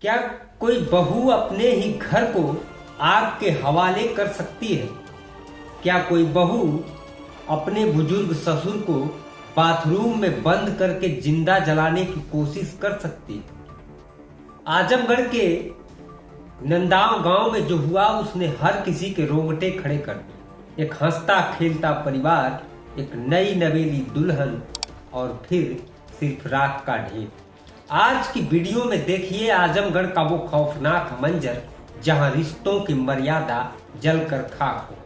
क्या कोई बहू अपने ही घर को आग के हवाले कर सकती है? क्या कोई बहू अपने बुजुर्ग ससुर को बाथरूम में बंद करके जिंदा जलाने की कोशिश कर सकती है? आजमगढ़ के नंदाव गांव में जो हुआ उसने हर किसी के रोंगटे खड़े कर दिए। एक हंसता खेलता परिवार, एक नई नवेली दुल्हन और फिर सिर्फ राख का ढेर। आज की वीडियो में देखिए आजमगढ़ का वो खौफनाक मंजर जहां रिश्तों की मर्यादा जलकर खाक हो।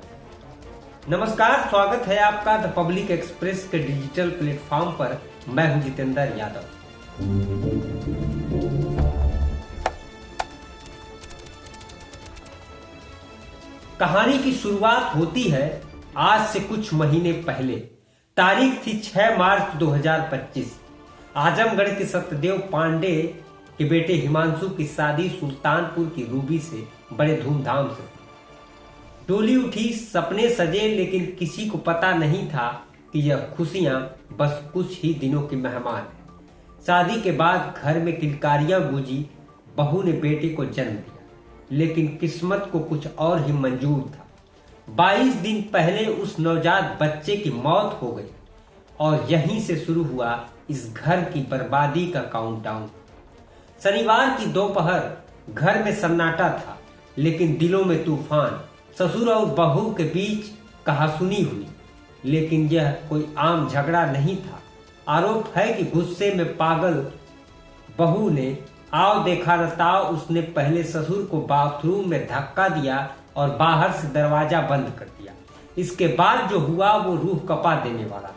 नमस्कार, स्वागत है आपका द पब्लिक एक्सप्रेस के डिजिटल प्लेटफॉर्म पर। मैं हूं जितेंद्र यादव। कहानी की शुरुआत होती है आज से कुछ महीने पहले। तारीख थी 6 मार्च 2025। आजमगढ़ के सत्यदेव पांडे के बेटे हिमांशु की शादी सुल्तानपुर की रूबी से बड़े धूमधाम से। डोली उठी, सपने सजे, लेकिन किसी को पता नहीं था कि यह खुशियां बस कुछ ही दिनों की मेहमान है। शादी के बाद घर में किलकारियां गूंजी। बहू ने बेटे को जन्म दिया, लेकिन किस्मत को कुछ और ही मंजूर था। 22 दिन पहले उस नवजात बच्चे की मौत हो गई और यहीं से शुरू हुआ इस घर की बर्बादी का काउंटडाउन। शनिवार की दोपहर घर में सन्नाटा था, लेकिन दिलों में तूफान। ससुर और बहू के बीच कहासुनी हुई, लेकिन यह कोई आम झगड़ा नहीं था। आरोप है कि गुस्से में पागल बहू ने आओ देखा न ताओ, उसने पहले ससुर को बाथरूम में धक्का दिया और बाहर से दरवाजा बंद कर दिया। इसके बाद जो हुआ वो रूह कपा देने वाला था।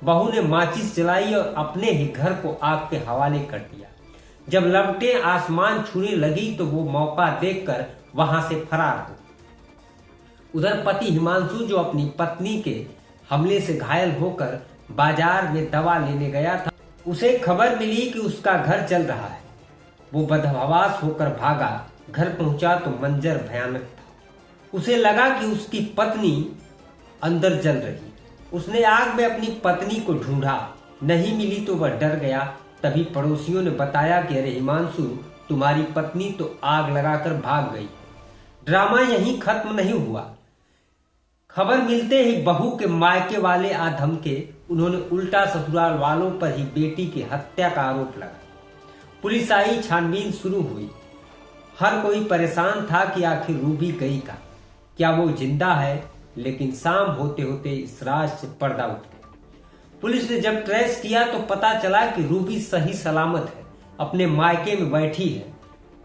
बहू ने माचिस जलाई और अपने ही घर को आग के हवाले कर दिया। जब लपटें आसमान छूने लगी तो वो मौका देखकर वहां से फरार हो। उधर पति हिमांशु, जो अपनी पत्नी के हमले से घायल होकर बाजार में दवा लेने गया था, उसे खबर मिली कि उसका घर जल रहा है। वो बदहवास होकर भागा। घर पहुंचा तो मंजर भयानक था। उसे लगा कि उसकी पत्नी अंदर जल रही। उसने आग में अपनी पत्नी को ढूंढा, नहीं मिली तो वह डर गया। तभी पड़ोसियों ने बताया कि अरे हिमांशु, तुम्हारी पत्नी तो आग लगाकर भाग गई। ड्रामा यहीं खत्म नहीं हुआ। खबर मिलते ही बहू के मायके वाले आ धमके। उन्होंने उल्टा ससुराल वालों पर ही बेटी की हत्या का आरोप लगाया। पुलिस आई, छानबीन शुरू हुई। हर कोई परेशान था कि आखिर रूबी गई का, क्या वो जिंदा है? लेकिन शाम होते होते इस राज से पर्दा उठ गया। पुलिस ने जब ट्रेस किया तो पता चला कि रूबी सही सलामत है, अपने मायके में बैठी है।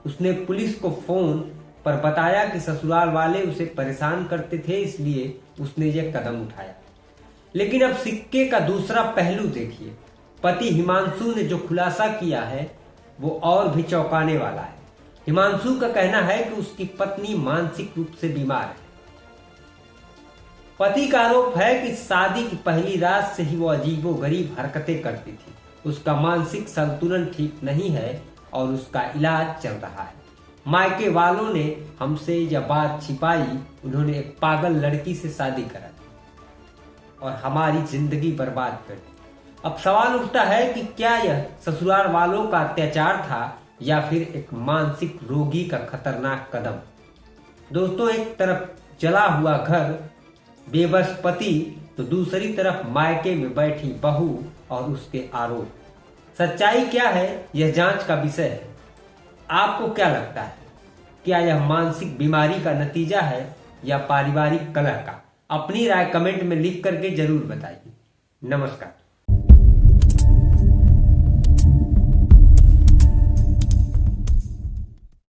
उसने पुलिस को फोन पर बताया कि ससुराल वाले उसे परेशान करते थे, इसलिए उसने यह कदम उठाया। लेकिन अब सिक्के का दूसरा पहलू देखिए। पति हिमांशु ने जो खुलासा किया है वो और भी चौंकाने वाला है। हिमांशु का कहना है कि उसकी पत्नी मानसिक रूप से बीमार है। पति का आरोप है कि शादी की पहली रात से ही वो अजीबोगरीब हरकतें करती थी। उसका मानसिक संतुलन ठीक नहीं है और उसका इलाज चल रहा है। मायके वालों ने हमसे यह बात छिपाई। उन्होंने एक पागल लड़की से शादी करा और हमारी जिंदगी बर्बाद कर दी। अब सवाल उठता है कि क्या यह ससुराल वालों का अत्याचार था या फिर एक मानसिक रोगी का खतरनाक कदम। दोस्तों, एक तरफ जला हुआ घर, बेबस पति, तो दूसरी तरफ मायके में बैठी बहू और उसके आरोप। सच्चाई क्या है, यह जांच का विषय है। आपको क्या लगता है, क्या यह मानसिक बीमारी का नतीजा है या पारिवारिक कलह का? अपनी राय कमेंट में लिख करके जरूर बताइए। नमस्कार।